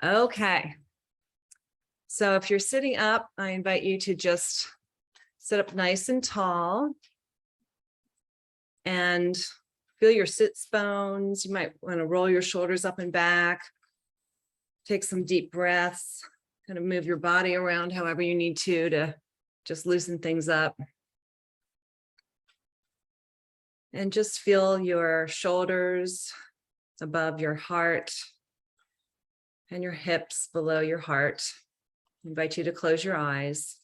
Okay. So if you're sitting up, I invite you to just sit up nice and tall and feel your sits bones. You might want to roll your shoulders up and back. Take some deep breaths, kind of move your body around however you need to just loosen things up. And just feel your shoulders above your heart and your hips below your heart. I invite you to close your eyes.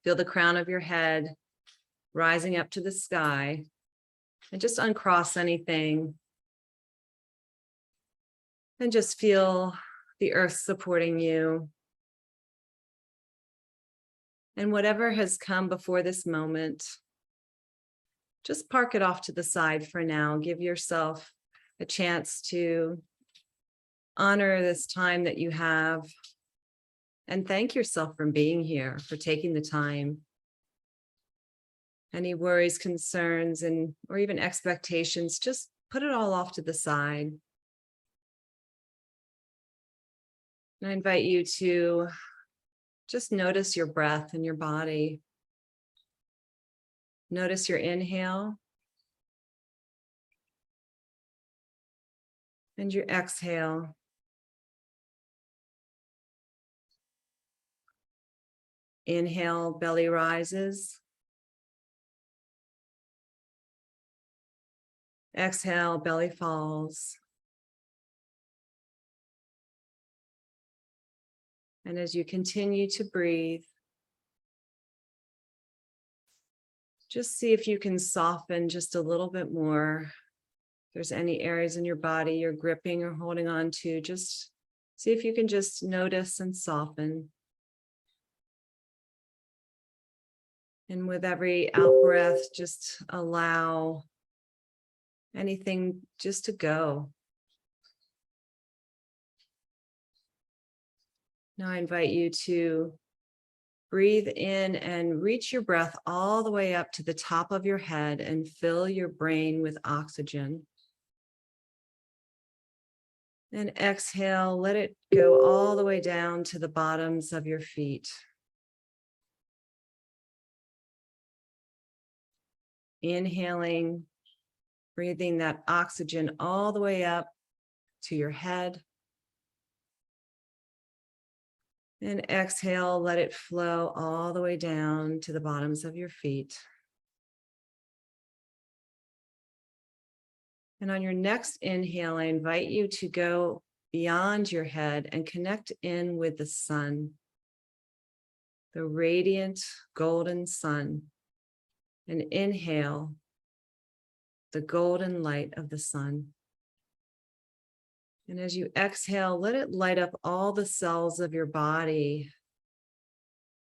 Feel the crown of your head rising up to the sky, and just uncross anything. And just feel the earth supporting you. And whatever has come before this moment, just park it off to the side for now. Give yourself a chance to honor this time that you have and thank yourself for being here, for taking the time. Any worries, concerns, or even expectations, just put it all off to the side. And I invite you to just notice your breath and your body. Notice your inhale and your exhale. Inhale, belly rises. Exhale, belly falls. And as you continue to breathe, just see if you can soften just a little bit more. If there's any areas in your body you're gripping or holding on to, just see if you can just notice and soften. And with every out breath, just allow anything just to go. Now I invite you to breathe in and reach your breath all the way up to the top of your head and fill your brain with oxygen. And exhale, let it go all the way down to the bottoms of your feet. Inhaling, breathing that oxygen all the way up to your head. And exhale, let it flow all the way down to the bottoms of your feet. And on your next inhale, I invite you to go beyond your head and connect in with the sun, the radiant golden sun. And inhale the golden light of the sun. And as you exhale, let it light up all the cells of your body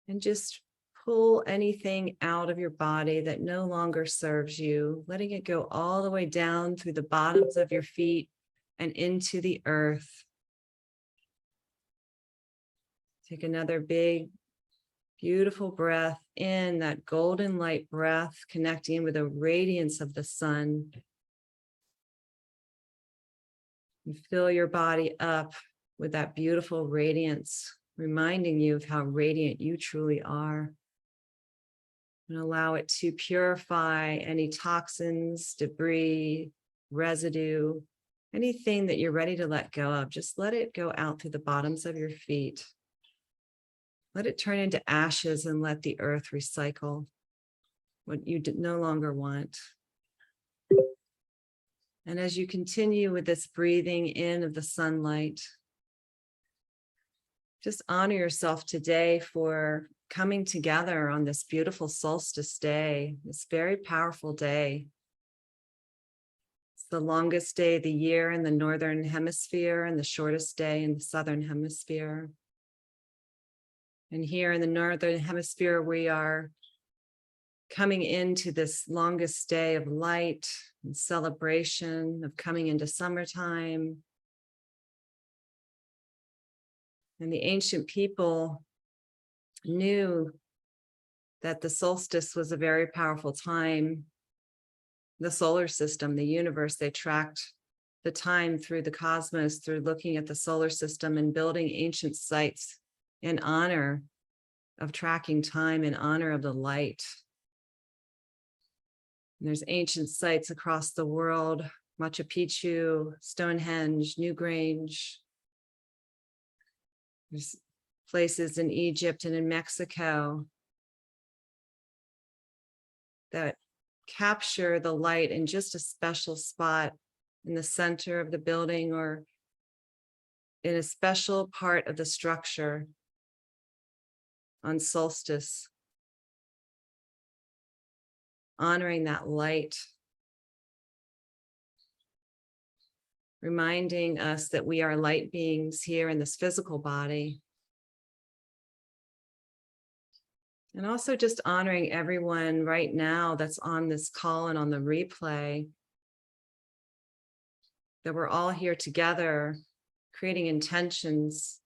and just pull anything out of your body that no longer serves you, letting it go all the way down through the bottoms of your feet and into the earth. Take another big, beautiful breath in, that golden light breath, connecting with the radiance of the sun. And fill your body up with that beautiful radiance, reminding you of how radiant you truly are. And allow it to purify any toxins, debris, residue, anything that you're ready to let go of. Just let it go out through the bottoms of your feet. Let it turn into ashes and let the earth recycle what you no longer want. And as you continue with this breathing in of the sunlight, just honor yourself today for coming together on this beautiful solstice day, this very powerful day. It's the longest day of the year in the northern hemisphere and the shortest day in the southern hemisphere. And here in the northern hemisphere, we are coming into this longest day of light and celebration of coming into summertime. And the ancient people knew that the solstice was a very powerful time. The solar system, the universe, they tracked the time through the cosmos, through looking at the solar system and building ancient sites in honor of tracking time, in honor of the light. And there's ancient sites across the world: Machu Picchu, Stonehenge, Newgrange. There's places in Egypt and in Mexico that capture the light in just a special spot in the center of the building or in a special part of the structure on solstice, honoring that light, reminding us that we are light beings here in this physical body. And also just honoring everyone right now that's on this call and on the replay, that we're all here together, creating intentions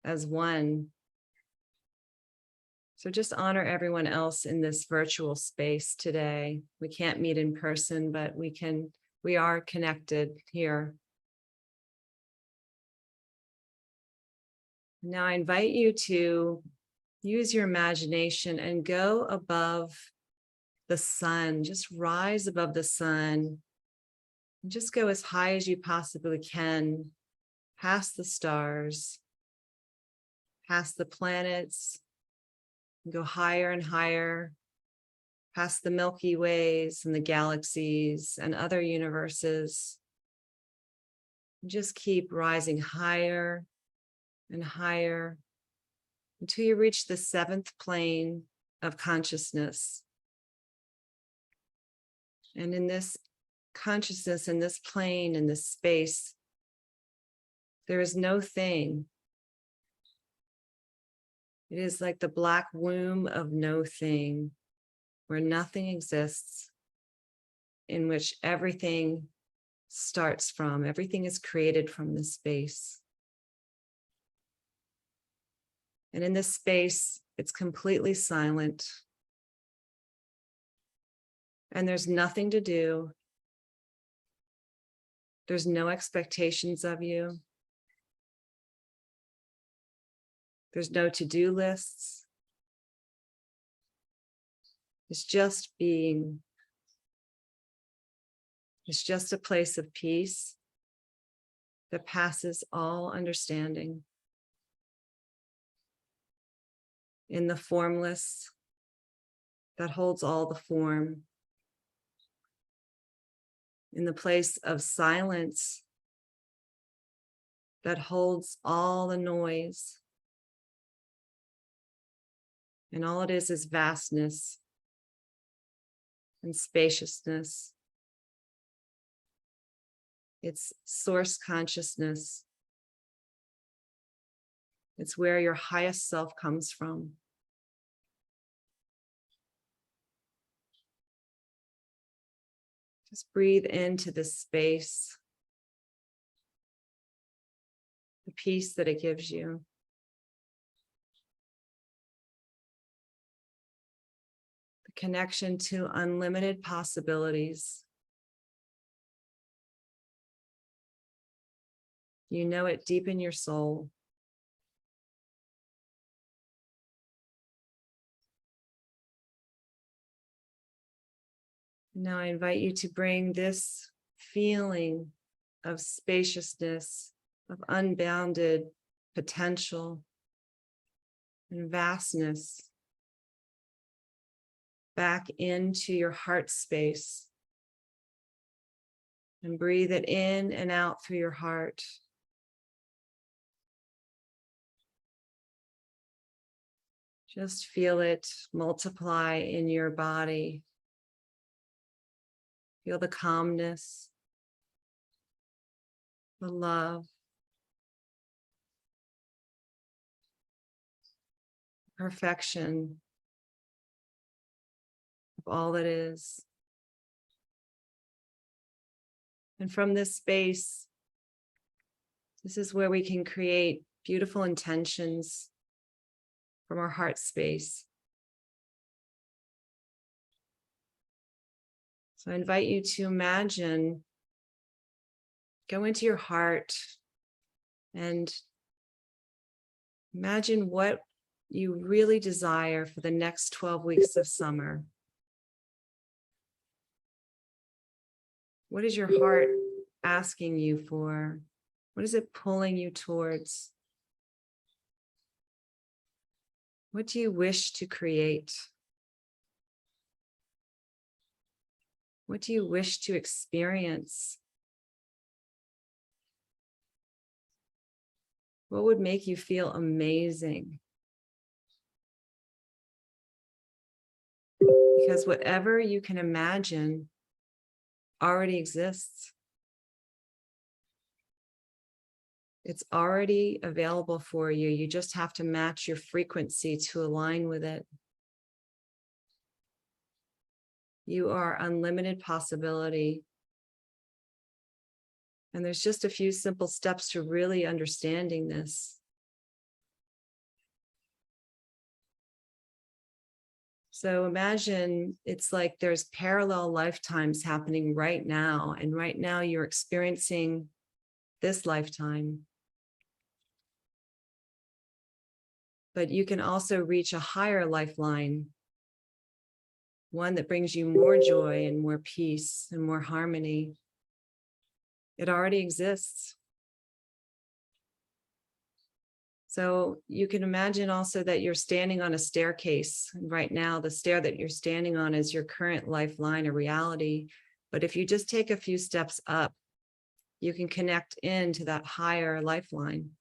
as one. So just honor everyone else in this virtual space today. We can't meet in person, but we are connected here. Now I invite you to use your imagination and go above the sun. Just rise above the sun. And just go as high as you possibly can, past the stars, past the planets, and go higher and higher, past the Milky Ways and the galaxies and other universes. And just keep rising higher and higher until you reach the 7th plane of consciousness. And in this consciousness, in this plane, in this space, there is no thing. It is like the black womb of no thing, where nothing exists, in which everything starts from, everything is created from this space. And in this space, it's completely silent. And there's nothing to do. There's no expectations of you. There's no to-do lists. It's just being. It's just a place of peace that passes all understanding. In the formless that holds all the form. In the place of silence that holds all the noise. And all it is vastness and spaciousness. It's source consciousness. It's where your highest self comes from. Just breathe into this space, the peace that it gives you. The connection to unlimited possibilities. You know it deep in your soul. Now I invite you to bring this feeling of spaciousness, of unbounded potential and vastness back into your heart space. And breathe it in and out through your heart. Just feel it multiply in your body. Feel the calmness, the love, perfection of all that is. And from this space, this is where we can create beautiful intentions from our heart space. So I invite you to imagine Go into your heart and imagine what you really desire for the next 12 weeks of summer. What is your heart asking you for? What is it pulling you towards? What do you wish to create? What do you wish to experience? What would make you feel amazing? Because whatever you can imagine already exists. It's already available for you. You just have to match your frequency to align with it. You are unlimited possibility. And there's just a few simple steps to really understanding this. So imagine it's like there's parallel lifetimes happening right now. And right now you're experiencing this lifetime. But you can also reach a higher lifeline, one that brings you more joy and more peace and more harmony. It already exists. So you can imagine also that you're standing on a staircase. And right now, the stair that you're standing on is your current lifeline or reality. But if you just take a few steps up, you can connect into that higher lifeline.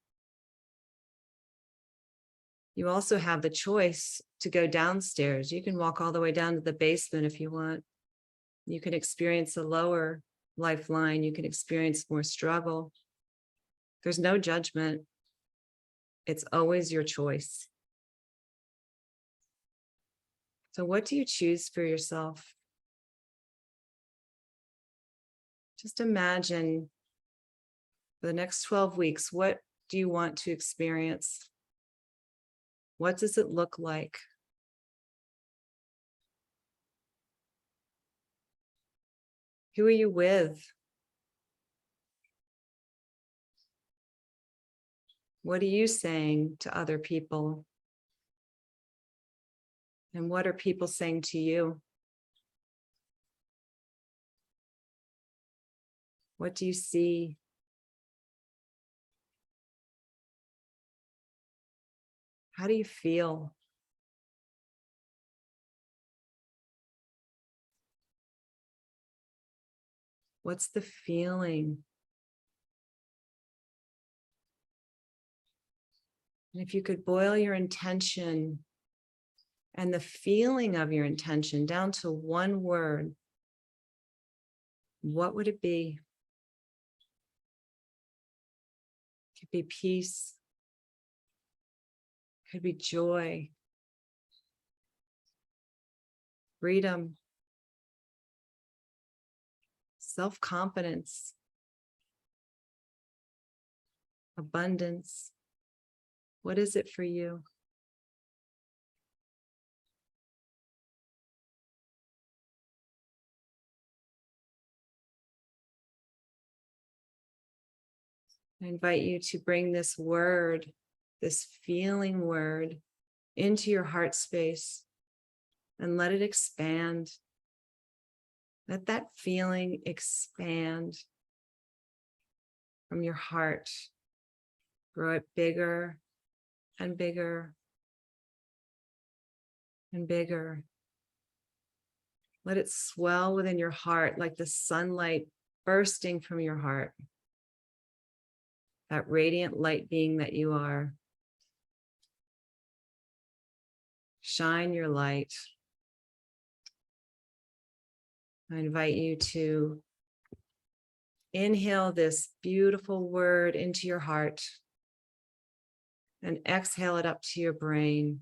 You also have the choice to go downstairs. You can walk all the way down to the basement if you want. You can experience a lower lifeline. You can experience more struggle. There's no judgment. It's always your choice. So what do you choose for yourself? Just imagine for the next 12 weeks, what do you want to experience? What does it look like? Who are you with? What are you saying to other people? And what are people saying to you? What do you see? How do you feel? What's the feeling? And if you could boil your intention and the feeling of your intention down to one word, what would it be? It could be peace. It could be joy, freedom, self-confidence, abundance. What is it for you? I invite you to bring this word, this feeling word, into your heart space and let it expand. Let that feeling expand from your heart. Grow it bigger and bigger and bigger. Let it swell within your heart like the sunlight bursting from your heart. That radiant light being that you are. Shine your light. I invite you to inhale this beautiful word into your heart and exhale it up to your brain.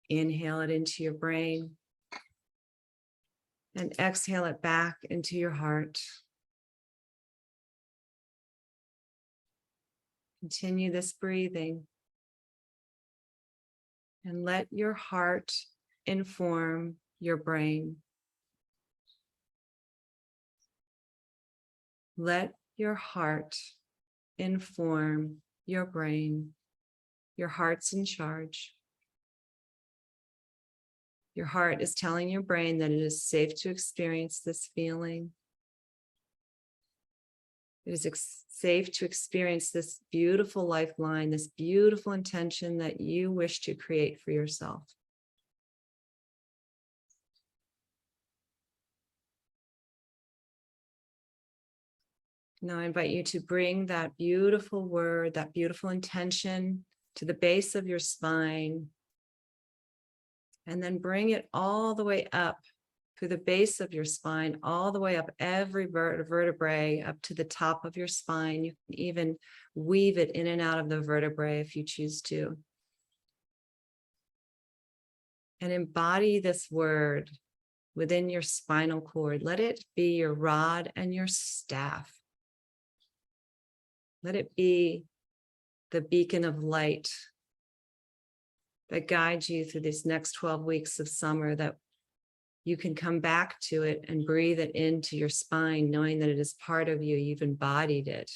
Inhale it into your brain and exhale it back into your heart. Continue this breathing and let your heart inform your brain. Let your heart inform your brain. Your heart's in charge. Your heart is telling your brain that it is safe to experience this feeling. It is safe to experience this beautiful lifeline, this beautiful intention that you wish to create for yourself. Now I invite you to bring that beautiful word, that beautiful intention to the base of your spine, and then bring it all the way up through the base of your spine, all the way up every vertebrae up to the top of your spine. You can even weave it in and out of the vertebrae if you choose to. And embody this word within your spinal cord. Let it be your rod and your staff. Let it be the beacon of light that guides you through these next 12 weeks of summer, that you can come back to it and breathe it into your spine, knowing that it is part of you. You've embodied it.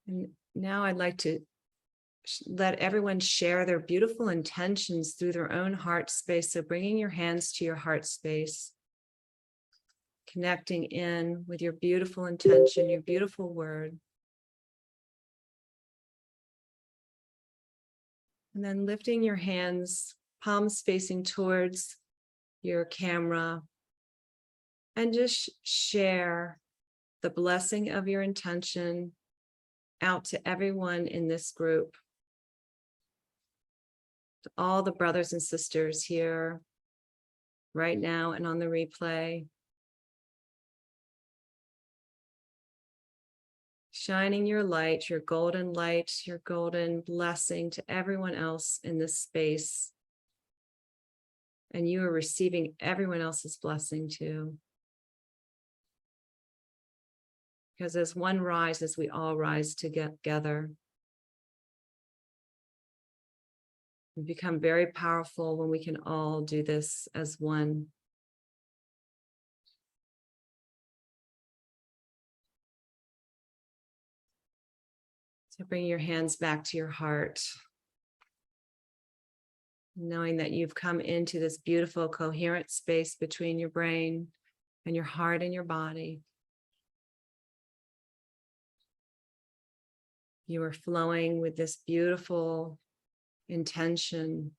And now I'd like to let everyone share their beautiful intentions through their own heart space. So bringing your hands to your heart space, connecting in with your beautiful intention, your beautiful word. And then lifting your hands, palms facing towards your camera, and just share the blessing of your intention out to everyone in this group, to all the brothers and sisters here right now and on the replay. Shining your light, your golden blessing to everyone else in this space. And you are receiving everyone else's blessing too. Because as one rises, we all rise together. We become very powerful when we can all do this as one. So bring your hands back to your heart, knowing that you've come into this beautiful, coherent space between your brain and your heart and your body. You are flowing with this beautiful intention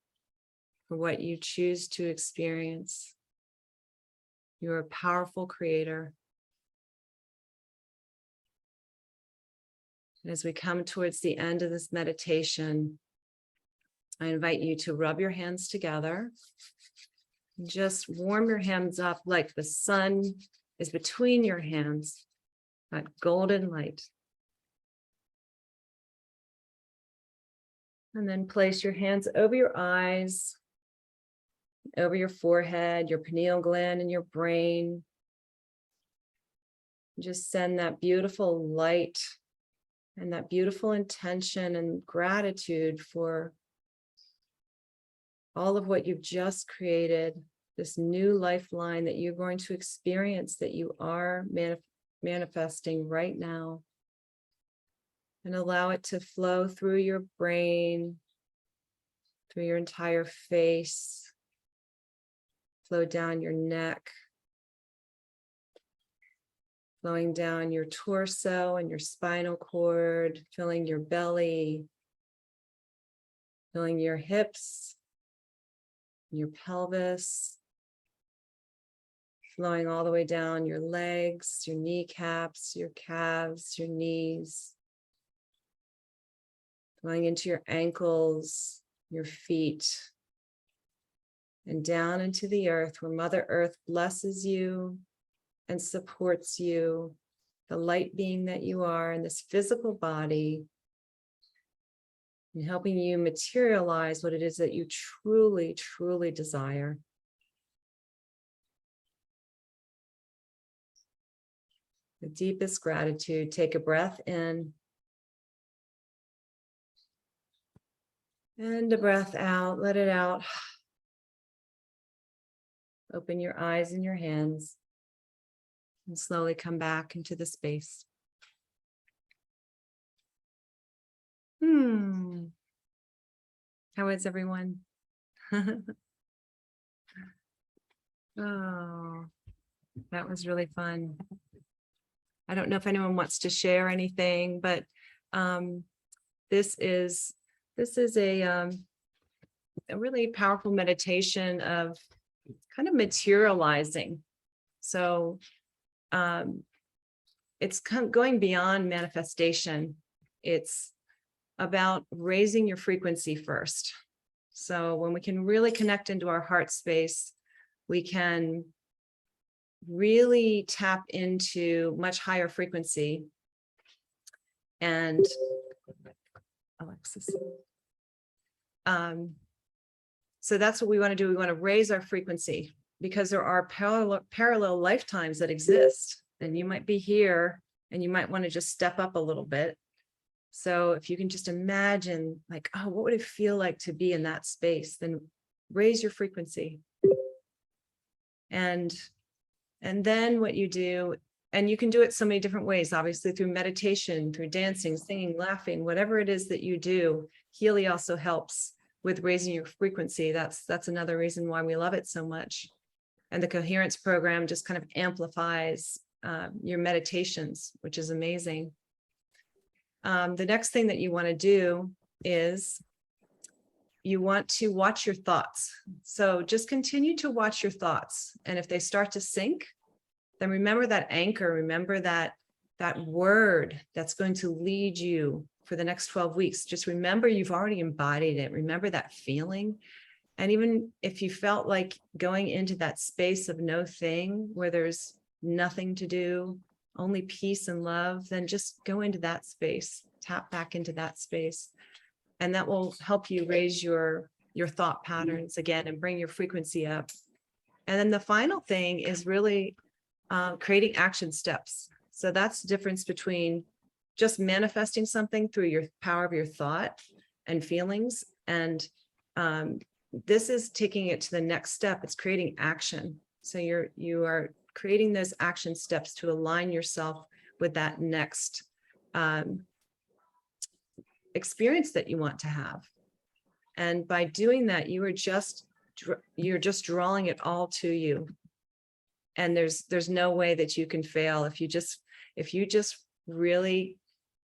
for what you choose to experience. You're a powerful creator. And as we come towards the end of this meditation, I invite you to rub your hands together. Just warm your hands up like the sun is between your hands, that golden light. And then place your hands over your eyes, over your forehead, your pineal gland, and your brain. Just send that beautiful light and that beautiful intention and gratitude for all of what you've just created, this new lifeline that you're going to experience, that you are manifesting right now. And allow it to flow through your brain, through your entire face, flow down your neck, flowing down your torso and your spinal cord, filling your belly, filling your hips, your pelvis, flowing all the way down your legs, your kneecaps, your calves, your knees, flowing into your ankles, your feet, and down into the earth where Mother Earth blesses you and supports you, the light being that you are in this physical body, and helping you materialize what it is that you truly, truly desire. The deepest gratitude. Take a breath in and a breath out. Let it out. Open your eyes and your hands and slowly come back into the space. How is everyone? Oh, that was really fun. I don't know if anyone wants to share anything, but this is a really powerful meditation of kind of materializing. So it's kind of going beyond manifestation. It's about raising your frequency first. So when we can really connect into our heart space, we can really tap into much higher frequency. And Alexis. So that's what we want to do. We want to raise our frequency because there are parallel lifetimes that exist. And you might be here and you might want to just step up a little bit. So if you can just imagine like, oh, what would it feel like to be in that space? Then raise your frequency. And then what you do, and you can do it so many different ways, obviously through meditation, through dancing, singing, laughing, whatever it is that you do. Healy also helps with raising your frequency. That's another reason why we love it so much. And the coherence program just kind of amplifies your meditations, which is amazing. The next thing that you want to do is you want to watch your thoughts. So just continue to watch your thoughts. And if they start to sink, then remember that anchor, remember that word that's going to lead you for the next 12 weeks. Just remember you've already embodied it. Remember that feeling. And even if you felt like going into that space of no thing, where there's nothing to do, only peace and love, then just go into that space, tap back into that space. And that will help you raise your thought patterns again and bring your frequency up. And then the final thing is really creating action steps. So that's the difference between just manifesting something through your power of your thought and feelings. And this is taking it to the next step. It's creating action. So you are creating those action steps to align yourself with that next experience that you want to have. And by doing that, you're just drawing it all to you. And there's no way that you can fail if you just really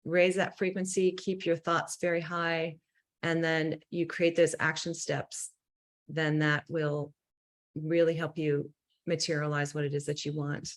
raise that frequency, keep your thoughts very high, and then you create those action steps, then that will really help you materialize what it is that you want.